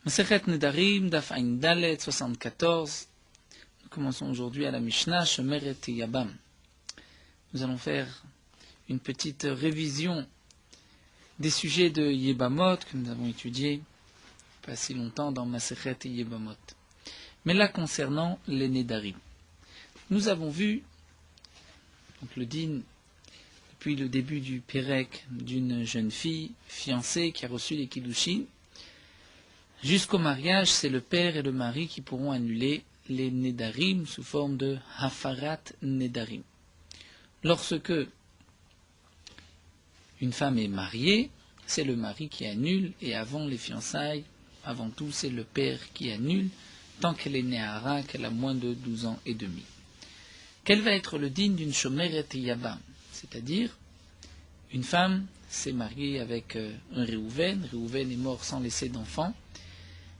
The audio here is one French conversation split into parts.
Masechet Nedarim, Daf Ain Dalet, 74. Nous commençons aujourd'hui à la Mishnah, Shomeret Yabam. Nous allons faire une petite révision des sujets de Yebamot que nous avons étudiés pas si longtemps dans Masechet Yebamot. Mais là, concernant les Nedarim, nous avons vu donc, le din depuis le début du Pérek d'une jeune fille fiancée qui a reçu les Kiddushin. Jusqu'au mariage, c'est le père et le mari qui pourront annuler les Nedarim sous forme de Hafarat Nedarim. Lorsque une femme est mariée, c'est le mari qui annule, et avant les fiançailles, avant tout, c'est le père qui annule, tant qu'elle est Nehara, qu'elle a moins de 12 ans et demi. Quel va être le din d'une Shomeret Yabam? C'est-à-dire, une femme s'est mariée avec un Réhouven est mort sans laisser d'enfant,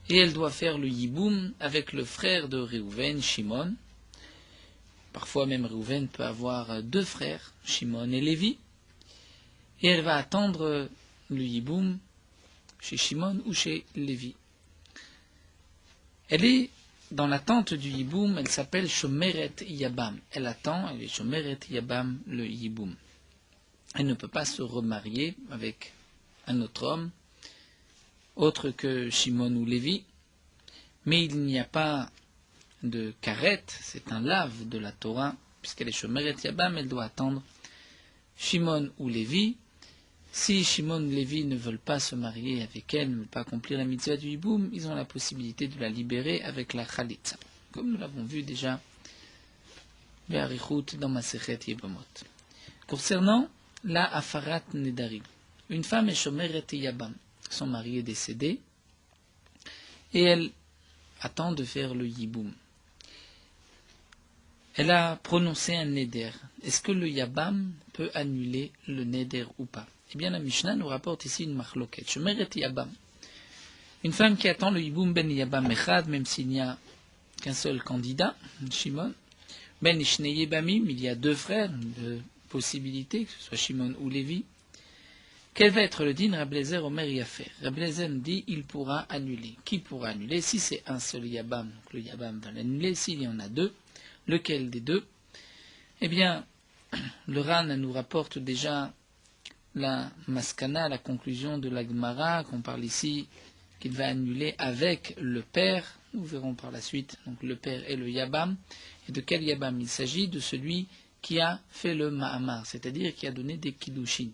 et elle doit faire le Yiboum avec le frère de Réhouven, Shimon. Parfois même Réhouven peut avoir deux frères, Shimon et Lévi, et elle va attendre le Yiboum chez Shimon ou chez Lévi. Elle est dans l'attente du Yiboum, elle s'appelle Shomeret Yabam. Elle attend, elle est Shomeret Yabam, le Yiboum. Elle ne peut pas se remarier avec un autre homme, autre que Shimon ou Lévi, mais il n'y a pas de karet, c'est un lave de la Torah, puisqu'elle est Shomeret Yabam, elle doit attendre Shimon ou Lévi. Si Shimon ou Lévi ne veulent pas se marier avec elle, ne veulent pas accomplir la mitzvah du Yiboum, ils ont la possibilité de la libérer avec la Khalitza, comme nous l'avons vu déjà dans Masechet Yebamot. Concernant la Hafarat Nedarim, une femme est Shomeret Yabam, son mari est décédé, et elle attend de faire le Yiboum. Elle a prononcé un Neder. Est-ce que le Yabam peut annuler le Neder ou pas? Eh bien, la Mishnah nous rapporte ici une machloket. Shomeret Yabam. Une femme qui attend le Yiboum ben Yabam Echad, même s'il n'y a qu'un seul candidat, Shimon. Ben Ishne Yebamim, il y a deux frères, deux possibilités, que ce soit Shimon ou Lévi. Quel va être le din? Rabbi Eliezer Omer Yafer. Rabbi Eliezer dit il pourra annuler. Qui pourra annuler? Si c'est un seul Yabam, donc le Yabam va l'annuler. S'il y en a deux, lequel des deux? Eh bien, le Ran nous rapporte déjà la maskana, la conclusion de la Gemara, qu'on parle ici, qu'il va annuler avec le père. Nous verrons par la suite donc le père et le Yabam. Et de quel Yabam il s'agit? De celui qui a fait le Ma'amar, c'est-à-dire qui a donné des Kiddushin.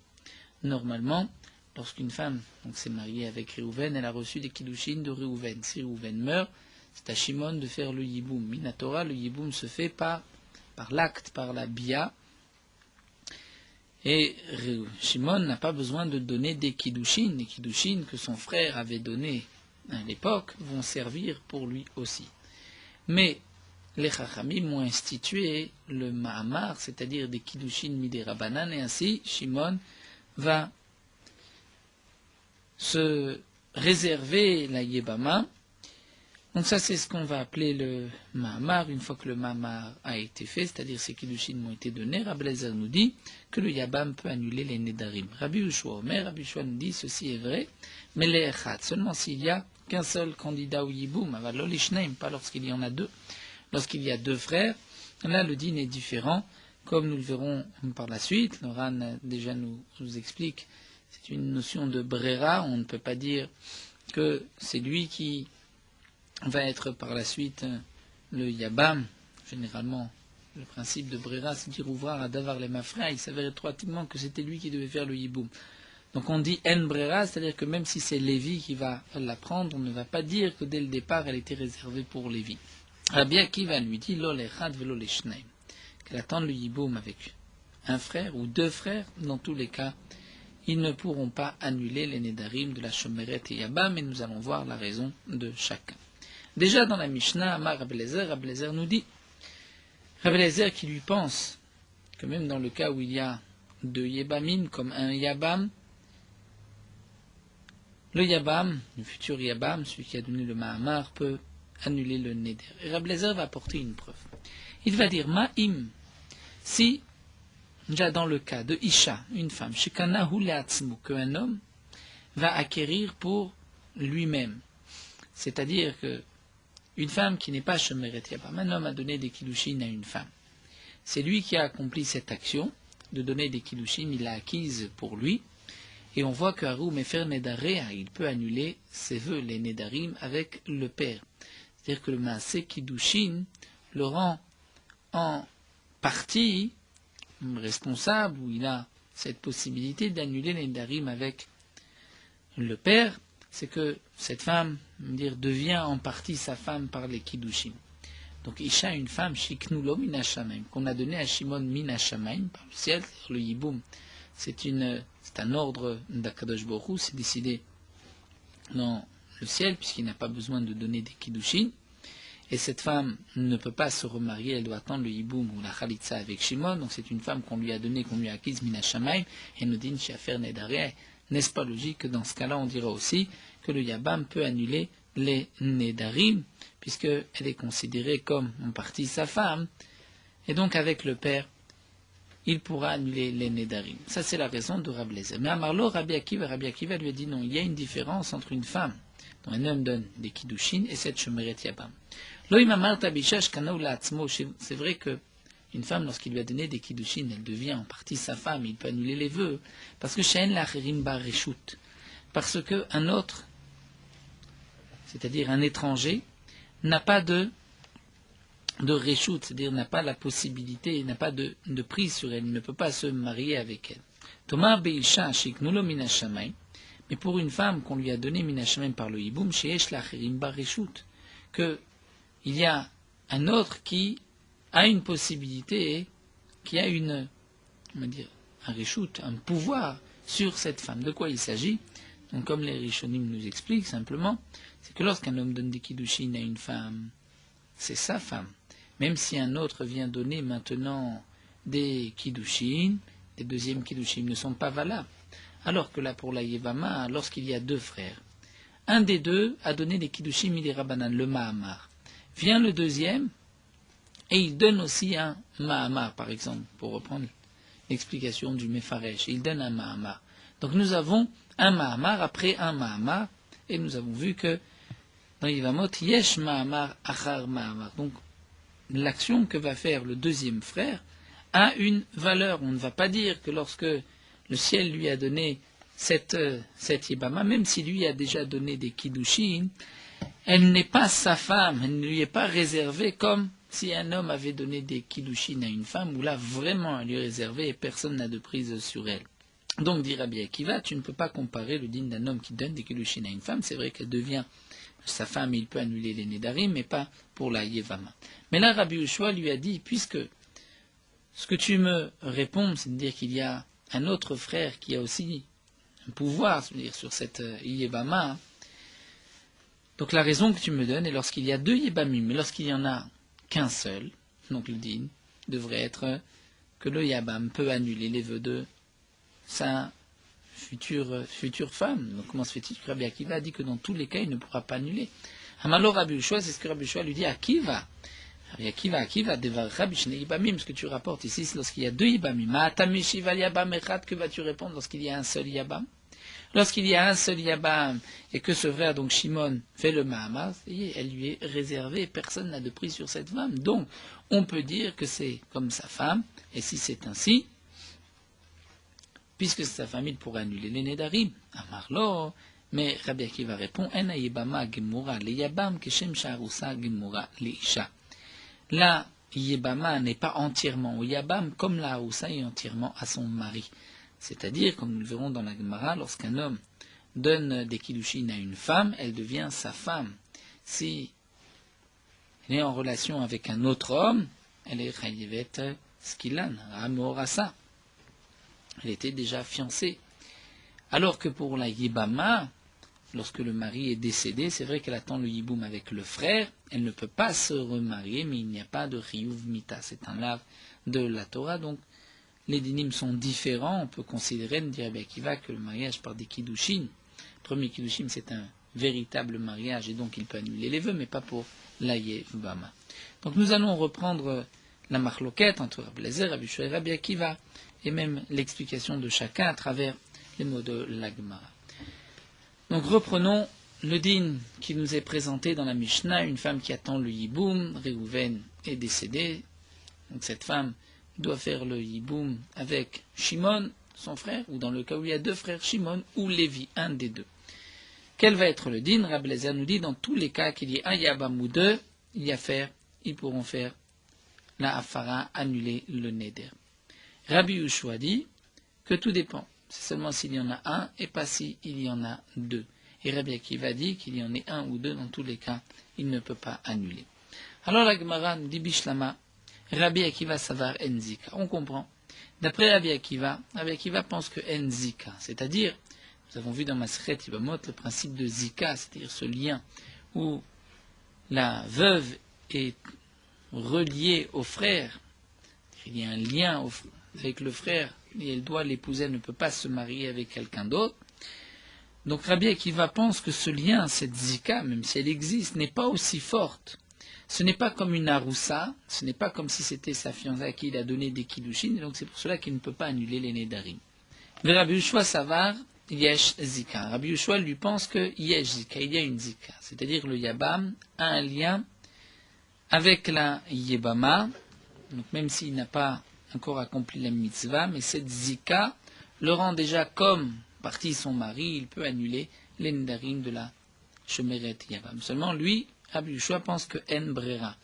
Normalement, lorsqu'une femme s'est mariée avec Réhouven, elle a reçu des Kiddushin de Réhouven. Si Réhouven meurt, c'est à Shimon de faire le Yiboum. Minatora, le Yiboum se fait par l'acte, par la Bia. Et Shimon n'a pas besoin de donner des Kiddushin. Les Kiddushin que son frère avait donnés à l'époque vont servir pour lui aussi. Mais les Chachamim ont institué le Ma'amar, c'est-à-dire des Kiddushin midei Rabbanan, et ainsi Shimon va se réserver la Yebama. Donc ça, c'est ce qu'on va appeler le Ma'amar. Une fois que le Ma'amar a été fait, c'est-à-dire ces Kiddushin ont été donnés, Rabbi Eliezer nous dit que le Yabam peut annuler les Nedarim. Rabbi Yehoshua Omer, Rabbi Yehoshua nous dit ceci est vrai, mais les Echad, seulement s'il y a qu'un seul candidat au Yiboum, aval l'ishneim, pas lorsqu'il y en a deux. Lorsqu'il y a deux frères, là le din est différent, comme nous le verrons par la suite. Le Ran déjà nous explique, c'est une notion de brera, on ne peut pas dire que c'est lui qui va être par la suite le Yabam. Généralement, le principe de brera, c'est dire ouvrir à davar les mafra, il s'avère étroitement que c'était lui qui devait faire le Yiboum. Donc on dit en brera, c'est-à-dire que même si c'est Lévi qui va la prendre, on ne va pas dire que dès le départ elle était réservée pour Lévi. Rabbi Akiva lui dit lo lechad velo leshneim, qu'elle attend le Yiboum avec un frère ou deux frères. Dans tous les cas, ils ne pourront pas annuler les Nedarim de la Shomeret et Yabam, mais nous allons voir la raison de chacun. Déjà dans la Mishnah, Amar Rabbi Eliezer nous dit, Rabbi Eliezer qui lui pense que même dans le cas où il y a deux Yebamim comme un Yabam, le Yabam, le futur Yabam, celui qui a donné le Ma'amar, peut annuler le Neder. Et Rabbi Eliezer va apporter une preuve. Il va dire, Ma'im, si, déjà dans le cas de Isha, une femme, Shekanahu le'atzmu, qu'un homme va acquérir pour lui-même C'est-à-dire que une femme qui n'est pas Shomeret Yabam, un homme a donné des kiddushin à une femme. C'est lui qui a accompli cette action de donner des kiddushin, il l'a acquise pour lui. Et on voit que Haru Mefer Nedarea, il peut annuler ses vœux, les Nedarim, avec le père. C'est-à-dire que le Maaseh Kiddushin le rend en partie responsable, où il a cette possibilité d'annuler les Nedarim avec le père. C'est que cette femme devient en partie sa femme par les Kiddushin. Donc Isha, une femme, Shiknulo Minashamaim, qu'on a donné à Shimon Minashamaim, par le ciel, le Yiboum. C'est un ordre d'Akadosh Baruch Hu, c'est décidé dans le ciel, puisqu'il n'a pas besoin de donner des Kiddushin. Et cette femme ne peut pas se remarier, elle doit attendre le Yiboum ou la Khalitsa avec Shimon. Donc c'est une femme qu'on lui a donnée, qu'on lui a acquise, Minashamaim, et nous dit Shafer Nedareh. N'est-ce pas logique que dans ce cas-là, on dira aussi que le Yabam peut annuler les Nedarim, puisqu'elle est considérée comme en partie sa femme, et donc avec le père, il pourra annuler les Nedarim. Ça, c'est la raison de Rabbi Eliezer. Mais à Marlo, Rabbi Akiva lui a dit non, il y a une différence entre une femme dont un homme donne des Kiddushin et cette Shomeret Yabam. C'est vrai que une femme, lorsqu'il lui a donné des Kiddushin, elle devient en partie sa femme, il peut annuler les vœux, parce que She'en Lacherim Bar Reshut, parce qu'un autre, c'est-à-dire un étranger, n'a pas de reshut, c'est-à-dire n'a pas la possibilité, n'a pas de prise sur elle, il ne peut pas se marier avec elle. Tomar Beisha Shiknulo Minashamayim, mais pour une femme qu'on lui a donné Minashamayim par le Yiboum, She'esh Lacherim Bar Reshut, qu'il y a un autre qui a une possibilité, qui a un reshut, un pouvoir sur cette femme. De quoi il s'agit? Donc, comme les Rishonim nous expliquent simplement, c'est que lorsqu'un homme donne des kiddushin à une femme, c'est sa femme. Même si un autre vient donner maintenant des kiddushin, les deuxièmes kiddushin ne sont pas valables. Alors que là, pour la Yevama, lorsqu'il y a deux frères, un des deux a donné des kiddushin midi Rabbanan, le Mahamar. Vient le deuxième, et il donne aussi un Mahamar, par exemple, pour reprendre l'explication du Mefaresh. Il donne un Mahamar. Donc nous avons un Mahamar après un Mahamar, et nous avons vu que dans Yevamot, Yesh Mahamar Achar Mahamar. Donc l'action que va faire le deuxième frère a une valeur. On ne va pas dire que lorsque le ciel lui a donné cette Yebama, même si lui a déjà donné des Kiddushin, elle n'est pas sa femme, elle ne lui est pas réservée comme si un homme avait donné des Kiddushin à une femme, où là vraiment elle lui est réservée et personne n'a de prise sur elle. Donc, dit Rabbi Akiva, tu ne peux pas comparer le din d'un homme qui donne des kiddushin à une femme. C'est vrai qu'elle devient sa femme et il peut annuler les Nedarim, mais pas pour la Yevama. Mais là, Rabbi Ushua lui a dit, puisque ce que tu me réponds, c'est de dire qu'il y a un autre frère qui a aussi un pouvoir, c'est-à-dire sur cette Yevama, donc la raison que tu me donnes est lorsqu'il y a deux Yebamim, mais lorsqu'il n'y en a qu'un seul, donc le din devrait être que le Yabam peut annuler les vœux de sa future femme. Donc comment se fait-il que Rabbi Akiva a dit que dans tous les cas, il ne pourra pas annuler? Amalo Rabbi Ushua, c'est ce que Rabbi Ushua lui dit à Akiva. Akiva, devar Rabbi Shne Yibamim, ce que tu rapportes ici, c'est lorsqu'il y a deux Yibamim. Ma'atamishival Yabam Echad, que vas-tu répondre lorsqu'il y a un seul Yabam? Lorsqu'il y a un seul Yabam et que ce frère, donc Shimon, fait le Mahamar, elle lui est réservée, personne n'a de prise sur cette femme. Donc, on peut dire que c'est comme sa femme, et si c'est ainsi, puisque c'est sa famille pour annuler les Nedarim. Amarlo, mais Rabbi Akiva répond, En Yebama Gemura, le Yabam Keshem Sharusa Gemura, le Isha. La Yebama n'est pas entièrement au Yabam, comme la Harusa est entièrement à son mari. C'est-à-dire, comme nous le verrons dans la Gemara, lorsqu'un homme donne des kiddushin à une femme, elle devient sa femme. Si elle est en relation avec un autre homme, elle est chayivet skilan, amorasa. Elle était déjà fiancée. Alors que pour la Yibama, lorsque le mari est décédé, c'est vrai qu'elle attend le Yiboum avec le frère, elle ne peut pas se remarier, mais il n'y a pas de Riyuv Mita. C'est un lave de la Torah, donc les dinim sont différents. On peut considérer, dire Akiva, que le mariage par des kiddushin, le premier kiddushin, c'est un véritable mariage, et donc il peut annuler les vœux, mais pas pour la Yibama. Donc nous allons reprendre la marloquette entre Rabbi Eliezer, Rabbi Ushua et Rabbi Akiva, et même l'explication de chacun à travers les mots de la Gemara. Donc reprenons le din qui nous est présenté dans la Mishnah, une femme qui attend le yiboum, Réhouven est décédé, donc cette femme doit faire le yiboum avec Shimon, son frère, ou dans le cas où il y a deux frères, Shimon ou Lévi, un des deux. Quel va être le din? Rabbi Eliezer nous dit, dans tous les cas qu'il y ait un yabam ou deux, ils pourront faire la hafara, annuler le neder. Rabbi Yehoshua dit que tout dépend. C'est seulement s'il y en a un et pas s'il y en a deux. Et Rabbi Akiva dit qu'il y en ait un ou deux, dans tous les cas, il ne peut pas annuler. Alors la Gemara nous dit Bishlama, Rabbi Akiva savar enzika. On comprend. D'après Rabbi Akiva pense que enzika, c'est-à-dire, nous avons vu dans Masechet Yibamot le principe de zika, c'est-à-dire ce lien où la veuve est reliée au frère. Il y a un lien avec le frère et elle doit l'épouser, elle ne peut pas se marier avec quelqu'un d'autre. Donc Rabbi Akiva pense que ce lien, cette zika, même si elle existe, n'est pas aussi forte. Ce n'est pas comme une aroussa, ce n'est pas comme si c'était sa fiancée à qui il a donné des kiddushin, et donc c'est pour cela qu'il ne peut pas annuler les nedarim. Mais Rabbi Yehoshua savar yesh zika. Rabbi Yehoshua lui pense que yesh zika, il y a une zika, c'est-à-dire le yabam a un lien avec la yebama, donc même s'il n'a pas encore accompli la mitzvah, mais cette zika le rend déjà comme partie son mari, il peut annuler les nedarim de la shomeret yabam. Seulement lui, Rabbi Yehoshua pense que en brera.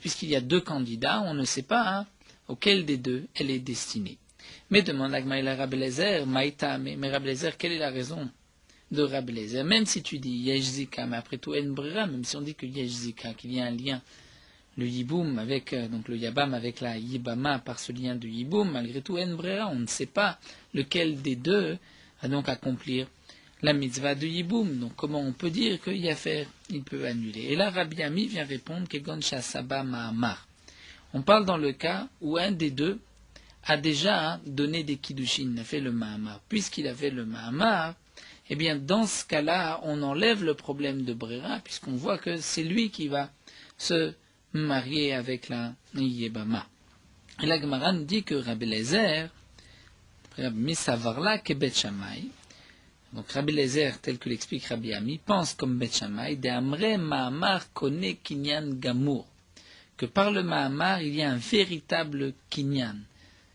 Puisqu'il y a deux candidats, on ne sait pas auquel des deux elle est destinée. Mais demande à Rabbi Eliezer, Maïta, mais Rabbi Eliezer, quelle est la raison de Rabbi Eliezer? Même si tu dis yesh zika, mais après tout en brera, même si on dit que yesh zika, qu'il y a un lien, le yiboum avec, donc le yabam avec la yibama par ce lien de yiboum, malgré tout en brera, on ne sait pas lequel des deux va donc accomplir la mitzvah de yiboum. Donc comment on peut dire que yafer, il peut annuler? Et là, Rabbi Ami vient répondre kegon shasaba ma'amar. On parle dans le cas où un des deux a déjà donné des kiddushin, a fait le ma'amar. Puisqu'il a fait le ma'amar, eh bien dans ce cas-là, on enlève le problème de brera, puisqu'on voit que c'est lui qui va se marier avec la yebama. Et la Gemara nous dit que Rabbi Eliezer, Rabbi Misavarla kebet Shammai. Donc Rabbi Eliezer, tel que l'explique Rabbi Ami, pense comme Bet Shammai, de Amre Ma'amar kone kinyan gamour, que par le Ma'amar, il y a un véritable kinyan.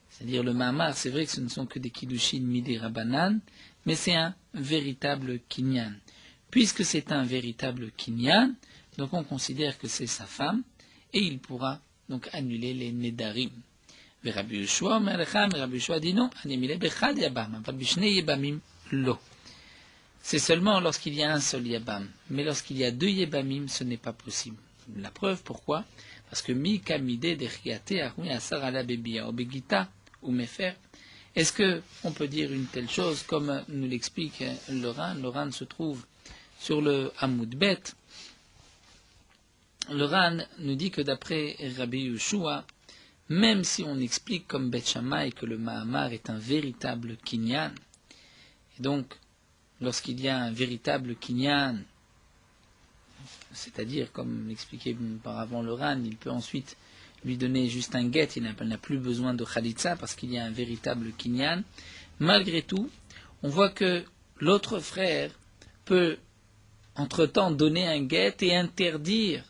C'est-à-dire le Ma'amar, c'est vrai que ce ne sont que des kiddushin midi rabanan, mais c'est un véritable kinyan. Puisque c'est un véritable kinyan, donc on considère que c'est sa femme, et il pourra donc annuler les nedarim. Rabbi Yehoshua dit non, animile bechad yabam, aval b'shnei yebamim lo. C'est seulement lorsqu'il y a un seul yabam. Mais lorsqu'il y a deux yebamim, ce n'est pas possible. La preuve, pourquoi? Parce que mi kamide dechriate armi asar ala bebia obegita ou mefer. Est-ce que on peut dire une telle chose comme nous l'explique le Ran? Le Ran se trouve sur le Hamoud Bet. Le Ran nous dit que d'après Rabbi Yehoshua, même si on explique comme Bet Shammai que le Ma'amar est un véritable kinyan, et donc lorsqu'il y a un véritable kinyan, c'est-à-dire, comme l'expliquait auparavant le Ran, il peut ensuite lui donner juste un guet, il n'a plus besoin de khalitsa parce qu'il y a un véritable kinyan. Malgré tout, on voit que l'autre frère peut entre-temps donner un guet et interdire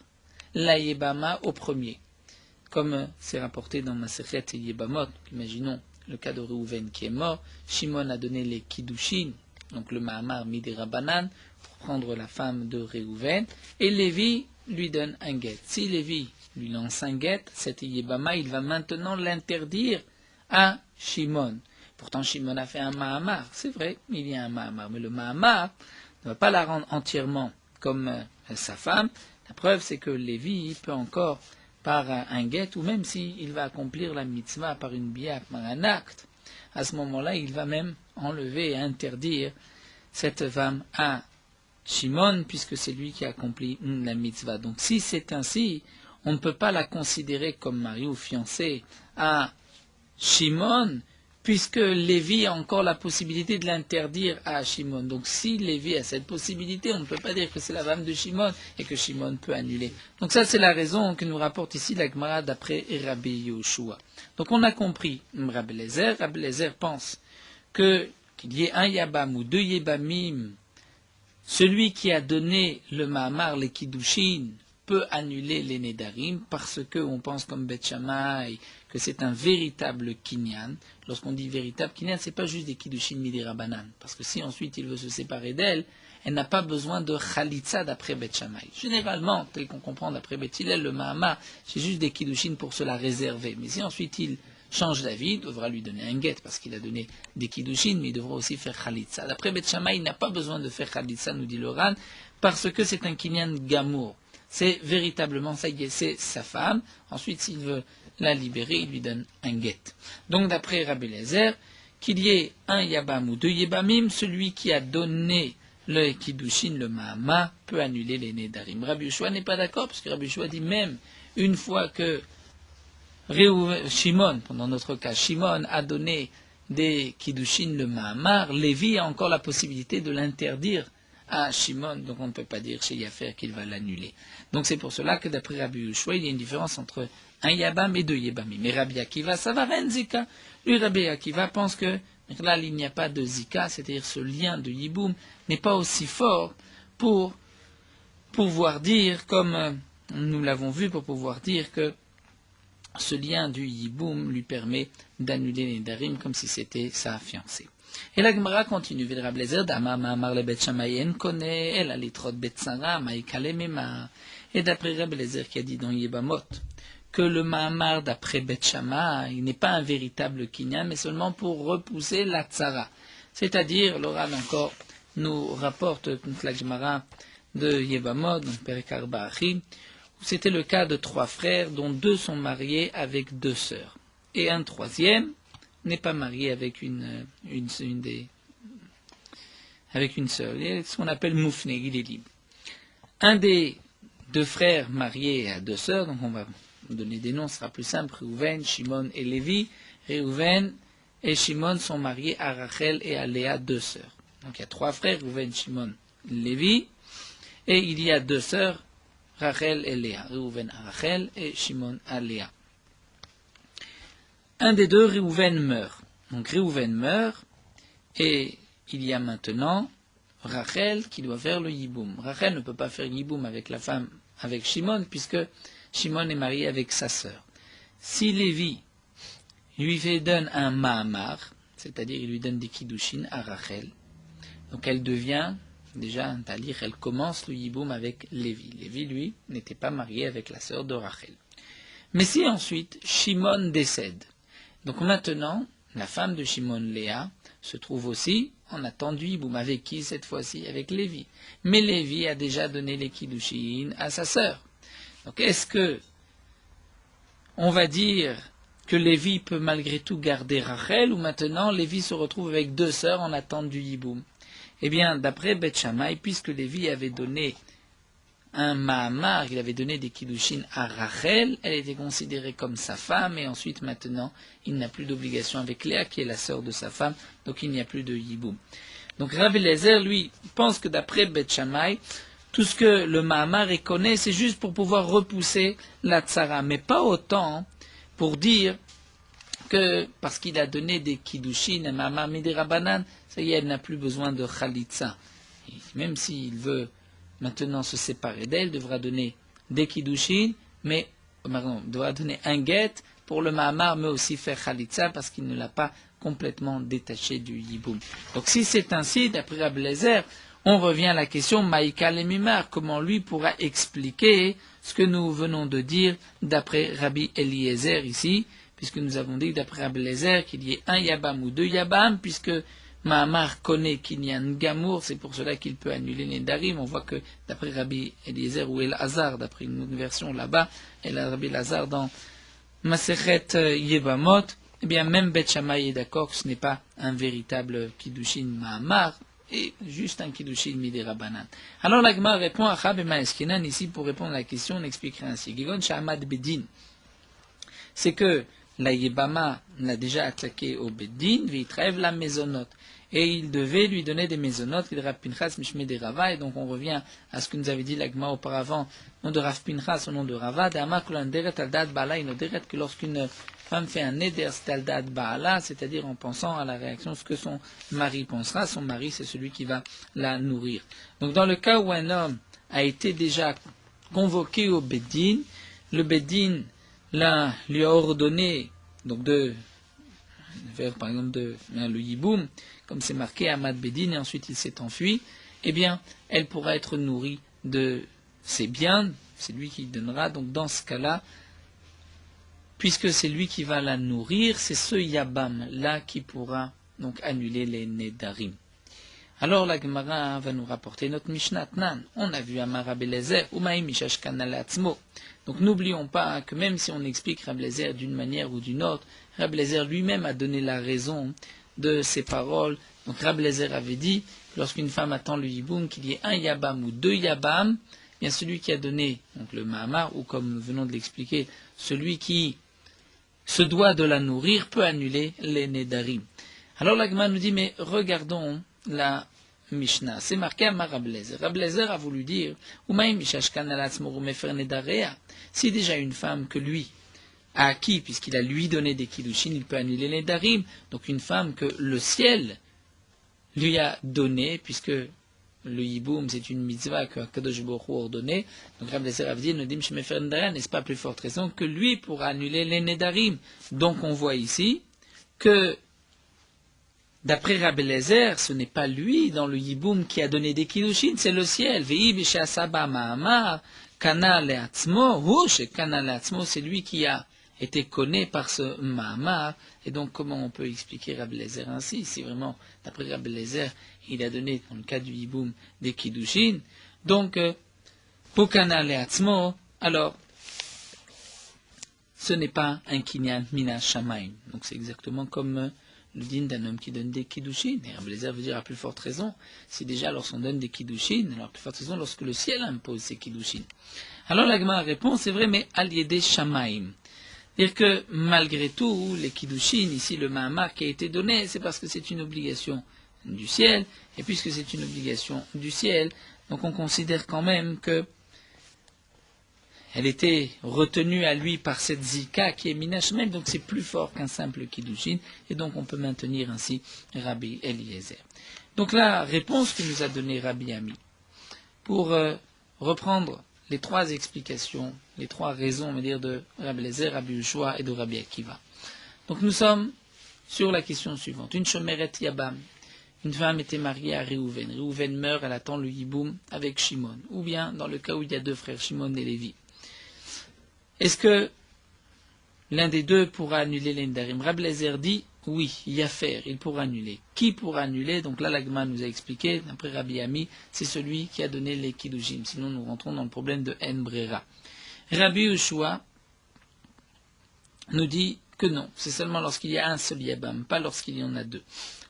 la yebama au premier. Comme c'est rapporté dans Masechet Yebamot, imaginons le cas de Réhouven qui est mort, Shimon a donné les kiddushin, donc le Ma'amar Midi Rabanan, pour prendre la femme de Réhouven, et Lévi lui donne un guet. Si Lévi lui lance un guet, cet Yebama, il va maintenant l'interdire à Shimon. Pourtant, Shimon a fait un Ma'amar. C'est vrai, il y a un Ma'amar, mais le Ma'amar ne va pas la rendre entièrement comme sa femme. La preuve, c'est que Lévi peut encore, par un guet, ou même s'il va accomplir la mitzvah par une biak, par un acte, à ce moment-là, il va même enlever et interdire cette femme à Shimon, puisque c'est lui qui a accompli la mitzvah. Donc si c'est ainsi, on ne peut pas la considérer comme mariée ou fiancée à Shimon, puisque Lévi a encore la possibilité de l'interdire à Shimon. Donc si Lévi a cette possibilité, on ne peut pas dire que c'est la femme de Shimon et que Shimon peut annuler. Donc ça, c'est la raison que nous rapporte ici la Gemara d'après Rabbi Yehoshua. Donc on a compris Rabbi Eliezer. Rabbi Eliezer pense qu'il y ait un yabam ou deux yebamim celui qui a donné le Mahamar, les Kiddushin, peut annuler les Nedarim parce qu'on pense comme Bet Shammai que c'est un véritable Kinyan. Lorsqu'on dit véritable Kinyan, ce n'est pas juste des Kiddushin Midi Rabbanan. Parce que si ensuite il veut se séparer d'elle, elle n'a pas besoin de Khalitsa d'après Bet Shammai. Généralement, tel qu'on comprend d'après Bet Hillel, le Mahamar, c'est juste des Kiddushin pour se la réserver. Mais si ensuite il change d'avis, il devra lui donner un get parce qu'il a donné des Kiddushin, mais il devra aussi faire Khalitsa. D'après Bet Shammai, il n'a pas besoin de faire Khalitsa, nous dit le Ran, parce que c'est un Kinyan Gamour. C'est véritablement, ça y est, c'est sa femme. Ensuite, s'il veut la libérer, il lui donne un get. Donc, d'après Rabbi Eliezer, qu'il y ait un Yabam ou deux Yabamim, celui qui a donné le Kiddushin, le Mahama, peut annuler les Nedarim. Rabbi Yoshua n'est pas d'accord, parce que Rabbi Yoshua dit même, une fois que Shimon, pendant notre cas, Shimon a donné des Kiddushin, le Mahamar, Lévi a encore la possibilité de l'interdire à Shimon, donc on ne peut pas dire chez Yafer qu'il va l'annuler. Donc c'est pour cela que d'après Rabbi Yoshua, il y a une différence entre un Yabam et deux Yabamim. Mais Rabbi Akiva, ça va rien Zika. Lui, Rabbi Akiva pense que là, il n'y a pas de Zika, c'est-à-dire ce lien de Yiboum n'est pas aussi fort pour pouvoir dire, comme nous l'avons vu, pour pouvoir dire que ce lien du Yiboum lui permet d'annuler les Darim comme si c'était sa fiancée. Et la Gemara continue. Et d'après Rabbi Eliezer qui a dit dans Yebamot que le Mahamar d'après Bet Shammai n'est pas un véritable kinyan, mais seulement pour repousser la tzara. C'est-à-dire, l'oral encore nous rapporte la Gemara de Yebamot, donc Perek Arba Achi, où c'était le cas de 3 frères dont 2 sont mariés avec 2 sœurs. Et un troisième n'est pas marié avec une sœur. Il est ce qu'on appelle moufne, il est libre. Un des 2 frères mariés à 2 sœurs, donc on va donner des noms, ce sera plus simple, Réhouven, Shimon et Lévi. Réhouven et Shimon sont mariés à Rachel et à Léa, 2 sœurs. Donc il y a 3 frères, Réhouven, Shimon, Lévi, et il y a 2 sœurs, Rachel et Léa. Réhouven à Rachel et Shimon à Léa. Un des 2, Réhouven, meurt. Donc Réhouven meurt, et il y a maintenant Rachel qui doit faire le Yiboum. Rachel ne peut pas faire Yiboum avec la femme, avec Shimon, puisque Shimon est marié avec sa sœur. Si Lévi lui donne un Mahamar, c'est-à-dire il lui donne des Kiddushin à Rachel, donc elle devient déjà un talir, elle commence le Yiboum avec Lévi. Lévi, lui, n'était pas marié avec la sœur de Rachel. Mais si ensuite Shimon décède, donc maintenant, la femme de Shimon, Léa, se trouve aussi en attente du Yiboum. Avec qui cette fois-ci? Avec Lévi. Mais Lévi a déjà donné les Kiddushin à sa sœur. Donc est-ce que on va dire que Lévi peut malgré tout garder Rachel, ou maintenant Lévi se retrouve avec 2 sœurs en attente du Yiboum? Eh bien, d'après Bet Shammai, puisque Lévi avait donné un Mahamar, il avait donné des Kiddushin à Rachel, elle était considérée comme sa femme, et ensuite maintenant, il n'a plus d'obligation avec Léa, qui est la sœur de sa femme, donc il n'y a plus de Yiboum. Donc Rabbi Eliezer, lui, pense que d'après Bet Shammai, tout ce que le Mahamar reconnaît, c'est juste pour pouvoir repousser la tzara, mais pas autant pour dire que, parce qu'il a donné des Kiddushin, un Mahamar Midi Rabbanan, ça y est, elle n'a plus besoin de Khalitsa. Et même s'il veut maintenant se séparer d'elle, devra donner des Kiddushin, mais devra donner un get pour le Mahamar, mais aussi faire Khalitsa, parce qu'il ne l'a pas complètement détaché du Yiboum. Donc si c'est ainsi, d'après Rabbi Eliezer, on revient à la question Maïka Lemimar, comment lui pourra expliquer ce que nous venons de dire d'après Rabbi Eliezer ici, puisque nous avons dit d'après Rabbi Eliezer qu'il y ait un Yabam ou 2 Yabam, puisque Mahamar connaît qu'il y a un Gamour, c'est pour cela qu'il peut annuler les Darim. On voit que d'après Rabbi Eliezer ou El Hazar, d'après une autre version là-bas, et Rabbi El Hazar dans Masechet Yebamot, eh bien même Bet Shammai est d'accord que ce n'est pas un véritable Kiddushin Mahamar, et juste un Kiddushin Midi Rabbanan. Alors la Gemara répond à Chab et Maeskenan ici pour répondre à la question, on expliquera ainsi. Gigon Shahamad Bedin, c'est que la Yebama l'a déjà attaqué au Bedin, Vitrève la Maisonot. Et il devait lui donner des Maisonot, il Rav Pinchas Mishme de Rava, et donc on revient à ce que nous avait dit l'Agma auparavant, nom de Rav Pinchas au nom de Rava, d'Ama Kulanderet Aldad Bala Inoderet, que lorsqu'une femme fait un neder staldad ba'ala, c'est-à-dire en pensant à la réaction, ce que son mari pensera. Son mari, c'est celui qui va la nourrir. Donc dans le cas où un homme a été déjà convoqué au Beddin, le Beddin lui a ordonné donc de faire par exemple le yiboum, comme c'est marqué Ahmad Beddin, et ensuite il s'est enfui, eh bien, elle pourra être nourrie de ses biens, c'est lui qui donnera, donc dans ce cas-là, puisque c'est lui qui va la nourrir, c'est ce Yabam-là qui pourra donc annuler les Nedarim. Alors la Gemara va nous rapporter notre Mishnah Tnan. On a vu Amar Rabbi Eliezer, Umaï Mishashkan Alatzmo. Donc n'oublions pas que même si on explique Rabbi Eliezer d'une manière ou d'une autre, Rabbi Eliezer lui-même a donné la raison de ses paroles. Donc Rabbi Eliezer avait dit, lorsqu'une femme attend le hiboum, qu'il y ait un Yabam ou deux Yabam, bien celui qui a donné donc le Mahamar, ou comme nous venons de l'expliquer, celui qui se doit de la nourrir, peut annuler les Nedarim. Alors la Gemara nous dit, mais regardons la Mishnah. C'est marqué à Rabbi Eliezer. Rabbi Eliezer a voulu dire, si déjà une femme que lui a acquis, puisqu'il a lui donné des kiddushin, il peut annuler les Nedarim. Donc une femme que le ciel lui a donné, puisque le hiboum, c'est une mitzvah que Kadosh Baruch Hu a ordonnée. Donc Rabbi Eliezer a dit, n'est-ce pas plus forte raison que lui pourra annuler les Nedarim. Donc on voit ici que d'après Rabbi Eliezer, ce n'est pas lui dans le hiboum qui a donné des kiddushin, c'est le ciel. C'est lui qui a été connu par ce Mahamar. Et donc comment on peut expliquer Rabbi Eliezer ainsi? Si vraiment, d'après Rabbi Eliezer, il a donné, dans le cas du hiboum, des kiddushin. Donc, pour Kana Leatzmo, alors, ce n'est pas un kinyan mina shamayim. Donc c'est exactement comme le din d'un homme qui donne des kiddushin. Et Rabbi Eliezer veut dire à plus forte raison, si déjà lorsqu'on donne des kiddushin, alors à plus forte raison lorsque le ciel impose ces kiddushin. Alors la Gemara répond, c'est vrai, mais al yedei shamayim. C'est-à-dire que malgré tout, les kiddushin, ici le mahamar qui a été donné, c'est parce que c'est une obligation du ciel, et puisque c'est une obligation du ciel, donc on considère quand même que elle était retenue à lui par cette zika qui est minashmel, donc c'est plus fort qu'un simple kiddushin, et donc on peut maintenir ainsi Rabbi Eliezer. Donc la réponse que nous a donnée Rabbi Ami, pour reprendre les trois explications, les trois raisons, on va dire, de Rabbi Eliezer, Rabbi Yehoshua et de Rabbi Akiva. Donc nous sommes sur la question suivante. Une shomeret yabam, une femme était mariée à Réhouven. Réhouven meurt, elle attend le hiboum avec Shimon. Ou bien, dans le cas où il y a deux frères, Shimon et Lévi. Est-ce que l'un des deux pourra annuler les Nedarim? Rabbi Eliezer dit, oui, Yafer, il pourra annuler. Qui pourra annuler? Donc là, l'Agma nous a expliqué, d'après Rabbi Ami, c'est celui qui a donné les kiddushin. Sinon, nous rentrons dans le problème de En Brera. Rabbi Yehoshua nous dit que non, c'est seulement lorsqu'il y a un seul Yabam, pas lorsqu'il y en a deux.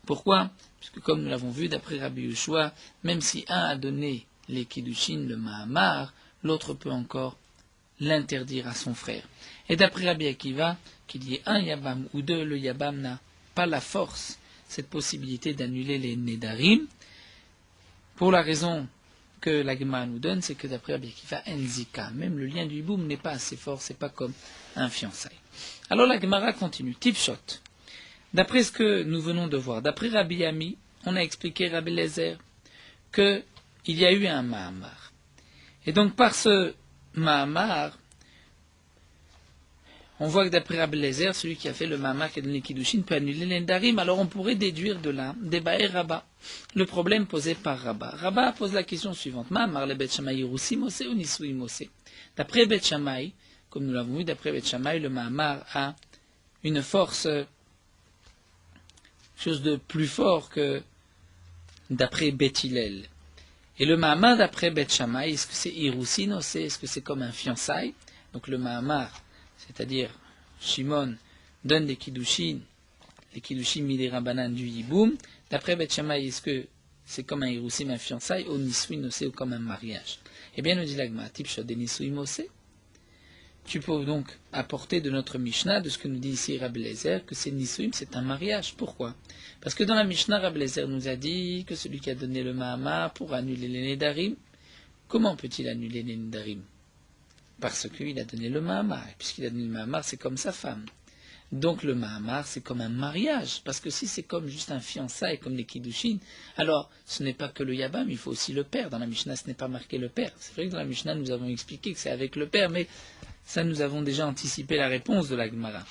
Pourquoi? Puisque comme nous l'avons vu, d'après Rabbi Yehoshua, même si un a donné les kiddushin, le Mahamar, l'autre peut encore l'interdire à son frère. Et d'après Rabbi Akiva, qu'il y ait un Yabam ou deux, le Yabam n'a pas la force, cette possibilité d'annuler les Nedarim, pour la raison que la Gemara nous donne, c'est que d'après Rabbi Akiva, Enzika, même le lien du hiboum n'est pas assez fort, c'est pas comme un fiançailles. Alors la Gemara continue, Tipshot. D'après ce que nous venons de voir, d'après Rabbi Ami, on a expliqué Rabbi Eliezer qu'il y a eu un Mahamar. Et donc par ce Mahamar, on voit que d'après Rabbi Eliezer, celui qui a fait le Mahamar qui a donné Kiddushin peut annuler les Nedarim. Alors on pourrait déduire de là des Baé Rabba. Le problème posé par Rabba. Rabba pose la question suivante. Mahamar le Bet Shammai Irusim Mose ou Nisuim Mose? D'après Bet Shammai, comme nous l'avons vu, d'après Bet Shammai, le Mahamar a une force, chose de plus fort que d'après Bet Hillel. Et le Mahamar d'après Bet Shammai, est-ce que c'est Irusin Mose? Est-ce que c'est comme un fiançailles? Donc le Mahamar, c'est-à-dire Shimon, donne des kiddushin, les kiddushin midei Rabbanan du hiboum. D'après Bet Shammai, est-ce que c'est comme un irusim, un fiançailles, ou nisuim osé, ou comme un mariage? Eh bien, nous dit l'Agma, tipshot de nisuim osé. Tu peux donc apporter de notre Mishnah, de ce que nous dit ici Rabbi Eliezer, que c'est nisuim, c'est un mariage. Pourquoi? Parce que dans la Mishnah, Rabbi Eliezer nous a dit que celui qui a donné le Mahamar pour annuler les Nedarim, comment peut-il annuler les Nedarim? Parce qu'il a donné le Mahamar. Et puisqu'il a donné le Mahamar, c'est comme sa femme. Donc le Mahamar, c'est comme un mariage, parce que si c'est comme juste un fiançailles, comme les Kiddushin, alors ce n'est pas que le Yabam, il faut aussi le père. Dans la Mishnah, ce n'est pas marqué le père. C'est vrai que dans la Mishnah, nous avons expliqué que c'est avec le père, mais ça, nous avons déjà anticipé la réponse de la Gemara.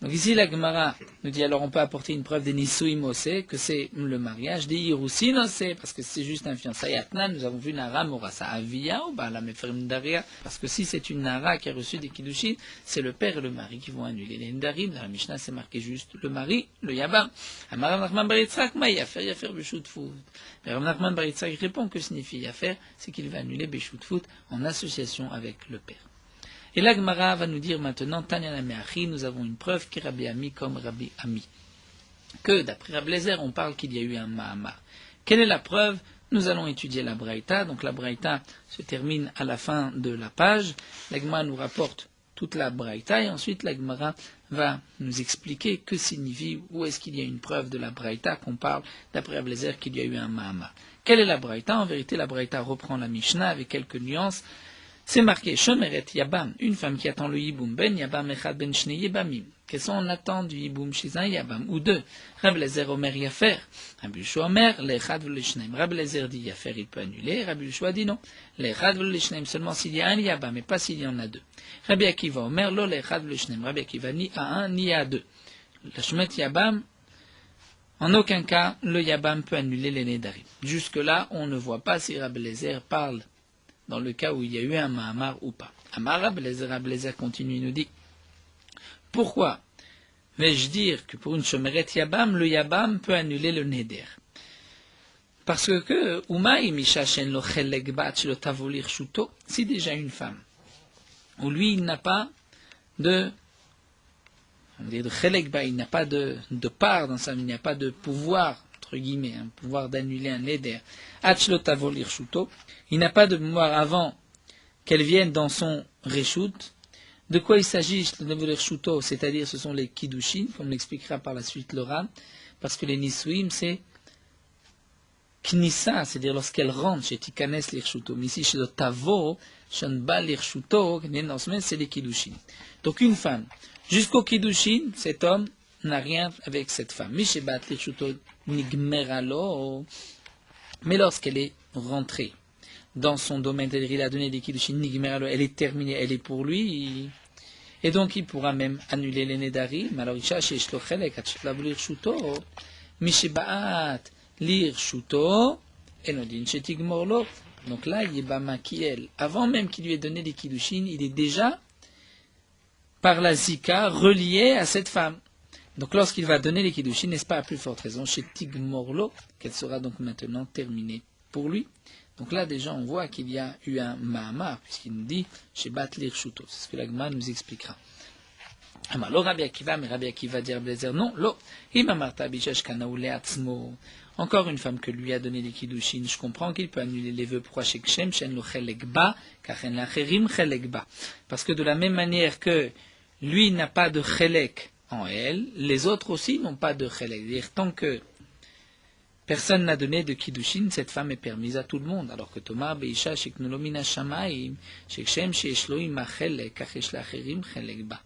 Donc ici, la Gemara nous dit, alors on peut apporter une preuve des Nisuim Osé, que c'est le mariage, des Irusin Osé, parce que c'est juste un fiançailles. Atnan, nous avons vu Nara Morasa Avia ou la Meferim Daria, parce que si c'est une Nara qui a reçu des Kiddushin, c'est le père et le mari qui vont annuler les Ndarim. Dans la Mishnah, c'est marqué juste le mari, le Yabam. Amar Nachman Bar Yitzhak, ma Yafer Beshutfut. Mais Rav Nachman Bar Yitzhak répond que signifie Yafer, c'est qu'il va annuler Beshutfut en association avec le père. Et la Gemara va nous dire maintenant, Tanya Meachi, nous avons une preuve qui est Rabbi Ami comme Rabbi Ami. Que d'après Rabbi Lezer, on parle qu'il y a eu un Mahamar. Quelle est la preuve? Nous allons étudier la Braïta. Donc la Braïta se termine à la fin de la page. La Gemara nous rapporte toute la Braïta et ensuite la Gemara va nous expliquer que signifie, où est-ce qu'il y a une preuve de la Braïta qu'on parle d'après Rabbi Lezer qu'il y a eu un Mahamar. Quelle est la Braïta? En vérité, la Braïta reprend la Mishnah avec quelques nuances. C'est marqué Shomeret Yabam, une femme qui attend le Yiboum, Ben Yabam Echad Ben Shnei Yabamim. Qu'est-ce qu'on attend du Yiboum chez un Yabam ou deux? Rabbi Lezer Omer Yafer. Rabbi Yoshua Omer, l'Echad v'le Shneim. Rabbi Lezer dit Yafer, il peut annuler. Rabbi Yoshua dit non. L'Echad v'le Shneim seulement s'il y a un Yabam, mais pas s'il y en a deux. Rabbi Akiva Omer, lo l'Echad v'le Shneim. Rabbi Akiva ni à un ni à deux. Le Shmet Yabam, en aucun cas, le Yabam peut annuler les Nedarim. Jusque-là, on ne voit pas si Rabbi Lezer parle dans le cas où il y a eu un Mahamar ou pas. Amar Rabbi Lezer continue, il nous dit, pourquoi vais-je dire que pour une Shomeret Yabam, le Yabam peut annuler le Neder? Parce que, si déjà une femme, où lui il n'a pas de, on va dire de Chelekba, il n'a pas de part dans ça, il n'y a pas de pouvoir, entre guillemets, un pouvoir d'annuler un Neder, il n'a pas de pouvoir avant qu'elle vienne dans son Reshut. De quoi il s'agit, c'est-à-dire ce sont les Kiddushin, comme l'expliquera par la suite Laura, parce que les Nisuim, c'est Knissa, c'est-à-dire lorsqu'elle rentre chez Tikanes l'Irshuto. Mais ici, chez le Tavo, Shanba l'Irshuto, c'est les Kiddushin. Donc une femme, jusqu'au Kiddushin, cet homme n'a rien avec cette femme. Mishebat l'Irshuto nigmeralo, mais lorsqu'elle est rentrée dans son domaine, c'est-à-dire il a donné des Kiddushin nigmeralo, elle est terminée, elle est pour lui, et donc il pourra même annuler les Nedarim. Alors Isha sheyesh lo chelek atshelav l'Irshuto, mishebat l'Irshuto, enodin shetigmorlo. Donc là, Yebama qui elle, avant même qu'il lui ait donné les Kiddushin, il est déjà par la Zika relié à cette femme. Donc lorsqu'il va donner les Kiddushin, n'est-ce pas à plus forte raison, chez Tigmorlo, qu'elle sera donc maintenant terminée pour lui. Donc là déjà on voit qu'il y a eu un Mahamar, puisqu'il nous dit chez Bat l'Irshuto. C'est ce que l'Agma nous expliquera. Alors Rabbi Akiva, mais Rabbi Akiva dit à Blazer, non, lo, imamarta bishash kana uleatzmo. Encore une femme que lui a donné les Kiddushin, je comprends qu'il peut annuler les vœux pour Hashek Shem, Shen lo chelekba, kachen lacherim chelekba. Parce que de la même manière que lui n'a pas de chelek en elle, les autres aussi n'ont pas de chelek. C'est-à-dire, tant que personne n'a donné de Kiddushin, cette femme est permise à tout le monde. Alors que Thomas, Beisha, Sheknolomina Shamaim, Shekshem, Sheshloim, Chelek, Kachesh lacherim chelekba.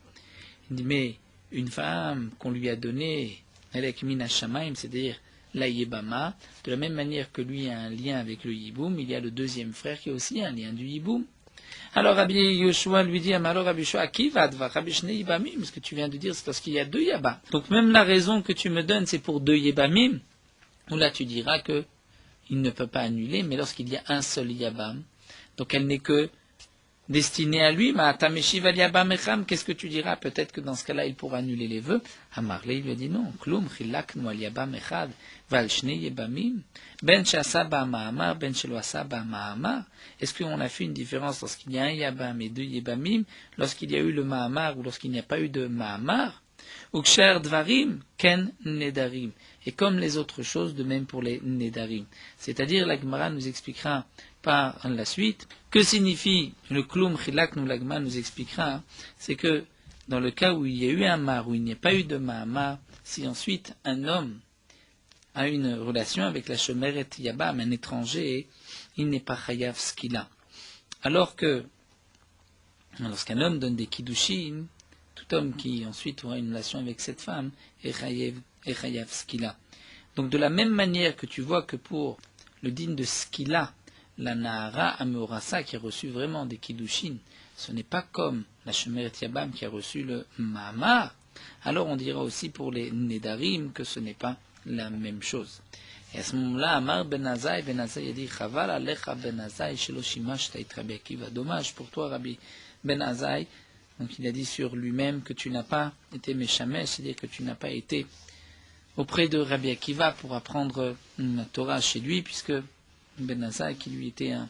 Il dit, mais une femme qu'on lui a donnée, Elek Mina Shamaim, c'est-à-dire la Yebama, de la même manière que lui a un lien avec le Yiboum, il y a le deuxième frère qui a aussi un lien du Yiboum. Alors Rabbi Yoshua lui dit, alors Rabbi Yoshua, qui va te voir Rabbi Shnei Yebamim, ce que tu viens de dire, c'est parce qu'il y a deux Yabam. Donc même la raison que tu me donnes, c'est pour deux Yebamim, où là tu diras que il ne peut pas annuler, mais lorsqu'il y a un seul Yabam, donc elle n'est que destinée à lui, qu'est-ce que tu diras? Peut-être que dans ce cas-là, il pourra annuler les vœux. Amarle, il lui a dit non. Klum, chilaknu al yabam echad, val shnei yebamim, ben shasa ba ma'amar, ben shelo asa ba ma'amar. Est-ce qu'on a fait une différence lorsqu'il y a un yabam et deux yebamim, lorsqu'il y a eu le ma'amar ou lorsqu'il n'y a pas eu de ma'amar? Uksher dvarim, ken nedarim. Et comme les autres choses, de même pour les nedarim. C'est-à-dire, la Gemara nous expliquera par la suite, que signifie le klum chilak nous l'agma nous expliquera, c'est que dans le cas où il y a eu un mar, où il n'y a pas eu de ma'amar, si ensuite un homme a une relation avec la shomeret yabam, un étranger, il n'est pas chayav ce qu'il a. Alors que lorsqu'un homme donne des kiddushin, tout homme qui ensuite aura une relation avec cette femme est chayav skila. Donc de la même manière que tu vois que pour le din de skila, la Nahara Ameorasa qui a reçu vraiment des kiddushin, ce n'est pas comme la Shemeret Yabam qui a reçu le Mahamar, alors on dira aussi pour les Nedarim que ce n'est pas la même chose. Et à ce moment-là, Amar Ben Azai a dit Chaval Alecha Ben Azai Shelo Shimashta et Rabbi Akiva. Dommage pour toi, Rabbi Ben Azai. Donc il a dit sur lui-même que tu n'as pas été méchamesh, c'est-à-dire que tu n'as pas été auprès de Rabbi Akiva pour apprendre la Torah chez lui, puisque Ben Azai, qui lui était un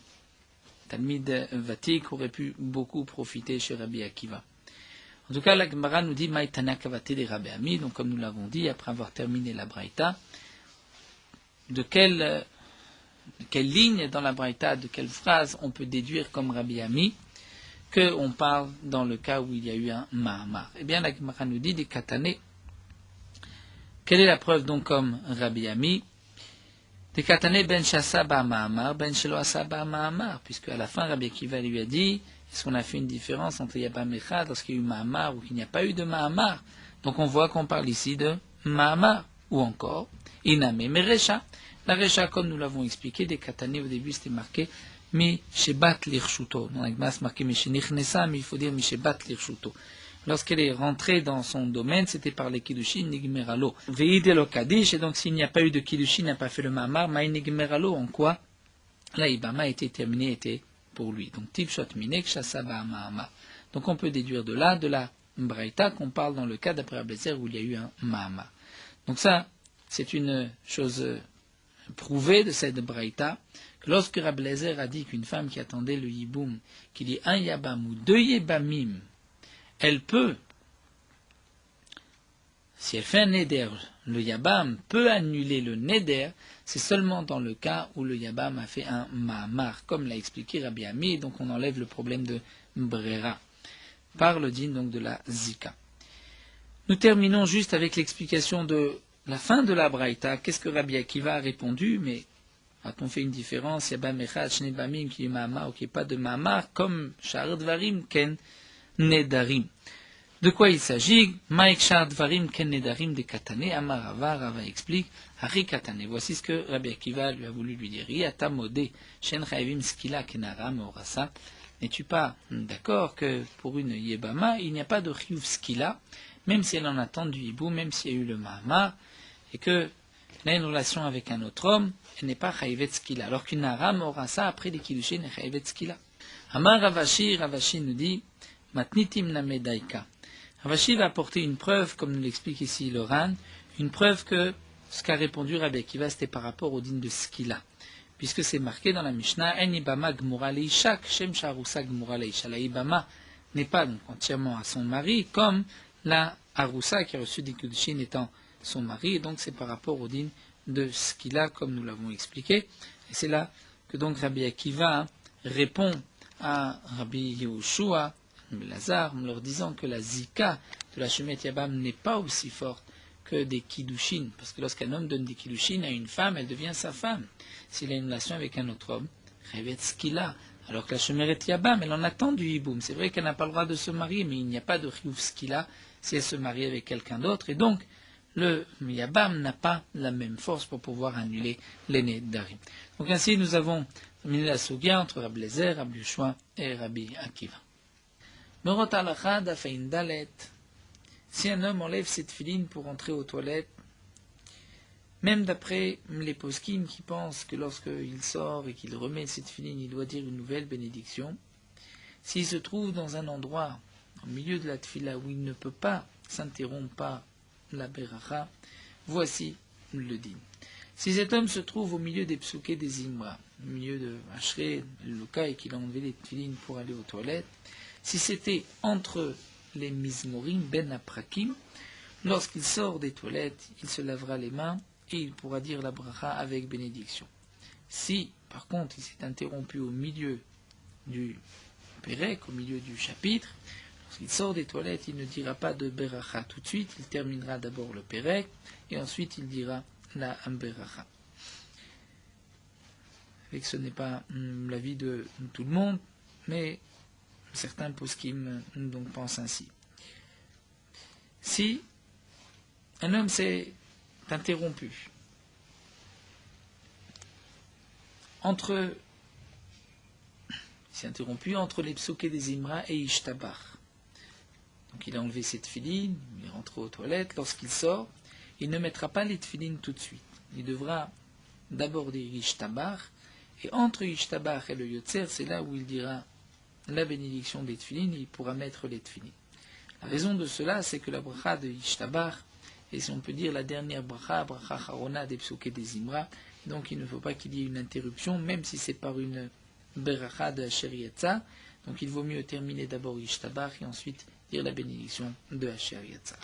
Talmid Vatik, aurait pu beaucoup profiter chez Rabbi Akiva. En tout cas, la Gemara nous dit Maïtana Kavate de Rabbi Ami, donc comme nous l'avons dit, après avoir terminé la Braïta, de quelle ligne dans la Braïta, de quelle phrase on peut déduire comme Rabbi Ami qu'on parle dans le cas où il y a eu un Mahamar. Eh bien, la Gemara nous dit des Katane. Quelle est la preuve donc comme Rabbi Ami? Des Katane ben Shasa ba Mahamar, ben Shelo Asa ba Mahamar, puisque à la fin Rabbi Akiva lui a dit est-ce qu'on a fait une différence entre Yabam Echad lorsqu'il y a eu Mahamar ou qu'il n'y a pas eu de Mahamar? Donc on voit qu'on parle ici de Mahamar, ou encore Iname Meresha. La Resha, comme nous l'avons expliqué, des Katane au début c'était marqué Mi Shebat Lirshuto. Dans la Gemara c'est marqué Mi Shenichnesa, mais il faut dire Mi Shebat Lirshuto. Lorsqu'elle est rentrée dans son domaine, c'était par les Kiddushin Nigmeralo. Veidelo Kadish, et donc s'il n'y a pas eu de Kiddushin, n'a pas fait le Mahamar, Maï Nigmeralo, en quoi la Ibama était terminée, était pour lui. Donc Tipshot Minek Shasaba Mahamar. Donc on peut déduire de là, de la Braïta, qu'on parle dans le cas d'après Ablezer où il y a eu un Mahamar. Donc ça, c'est une chose prouvée de cette Braïta, que lorsque Rablezer a dit qu'une femme qui attendait le Yiboum, qu'il y ait un Yabam ou deux Yebamim, elle peut, si elle fait un Neder, le Yabam peut annuler le Neder, c'est seulement dans le cas où le Yabam a fait un Mahamar, comme l'a expliqué Rabbi Ami, donc on enlève le problème de Brera, par le din donc de la Zika. Nous terminons juste avec l'explication de la fin de la Braïta. Qu'est-ce que Rabbi Akiva a répondu? Mais a-t-on fait une différence? Yabam Echad, Shne Bamim, qui est Mahamar ou qui n'est pas de Mahamar, comme Sha'ar Dvarim, Ken Nedarim. De quoi il s'agit? Maïk Sha'ar Dvarim, Ken Nedarim, de Katane, Amar Rava, Rava explique, Hari Katane. Voici ce que Rabbi Akiva lui a voulu lui dire. Yata Modé, Shen Chayvim Skila, Kenara, Meorasa. N'es-tu pas d'accord que pour une Yebama, il n'y a pas de Chiyuv Skila, même si elle en attend du hibou, même s'il y a eu le Mahamar, et que elle a une relation avec un autre homme, elle n'est pas Chayivet Skila. Alors qu'une Nara Meorasa, après les Kiddushin, est Chayivet Skila. Amar Ravashi, Ravashi nous dit, Matnitim Namedaika. Ravashi va apporter une preuve, comme nous l'explique ici le Ran, une preuve que ce qu'a répondu Rabbi Akiva, c'était par rapport au din de Skila. Puisque c'est marqué dans la Mishnah, En Ibama Gmura Leishak, Shem Sharusa Gmura Leisha. La Ibama n'est pas donc entièrement à son mari, comme la Arusa qui a reçu des Kiddushin étant son mari, et donc c'est par rapport au din de Skila, comme nous l'avons expliqué. Et c'est là que donc Rabbi Akiva répond à Rabbi Yehoshua, Lazare, en leur disant que la Zika de la Shemet Yabam n'est pas aussi forte que des Kiddushin, parce que lorsqu'un homme donne des Kiddushin à une femme, elle devient sa femme. S'il a une relation avec un autre homme, Revet Skila, alors que la Shemeret Yabam, elle en attend du Hiboum. C'est vrai qu'elle n'a pas le droit de se marier, mais il n'y a pas de Chiyuv Skila si elle se marie avec quelqu'un d'autre, et donc le Yabam n'a pas la même force pour pouvoir annuler l'aîné d'Arim. Donc ainsi, nous avons terminé la Sugia entre Rabbi Lezer, Rabbi Yoshua et Rabbi Akiva. Merot Halacha Dafein Dalet. Si un homme enlève cette filine pour entrer aux toilettes, même d'après les poskim qui pensent que lorsqu'il sort et qu'il remet cette filine, il doit dire une nouvelle bénédiction, s'il se trouve dans un endroit, au milieu de la tfila, où il ne peut pas s'interrompre par la beracha, voici le din. Si cet homme se trouve au milieu des psouké des Imra, au milieu de Ashrei, le Luka, et qu'il a enlevé les tfilines pour aller aux toilettes, si c'était entre les Mizmorim ben Aprakim, lorsqu'il sort des toilettes, il se lavera les mains et il pourra dire la bracha avec bénédiction. Si, par contre, il s'est interrompu au milieu du Pérec, au milieu du chapitre, lorsqu'il sort des toilettes, il ne dira pas de beracha tout de suite, il terminera d'abord le Pérec et ensuite il dira la beracha. Et que ce n'est pas l'avis de tout le monde, mais certains poskim donc pensent ainsi. Si un homme s'est interrompu entre les psouké des Imra et Ishtabar. Donc il a enlevé ses tefilines, il est rentré aux toilettes, lorsqu'il sort, il ne mettra pas les tefilines tout de suite. Il devra d'abord dire Ishtabar, et entre Ishtabar et le Yotzer, c'est là où il dira la bénédiction des tefilines, et il pourra mettre les tefilines. La raison de cela, c'est que la bracha de Ishtabar, et si on peut dire la dernière bracha Harona des psouké des Imra, donc il ne faut pas qu'il y ait une interruption, même si c'est par une beracha de Asher Yatza. Donc il vaut mieux terminer d'abord Ishtabar et ensuite dire la bénédiction de Asher Yatza.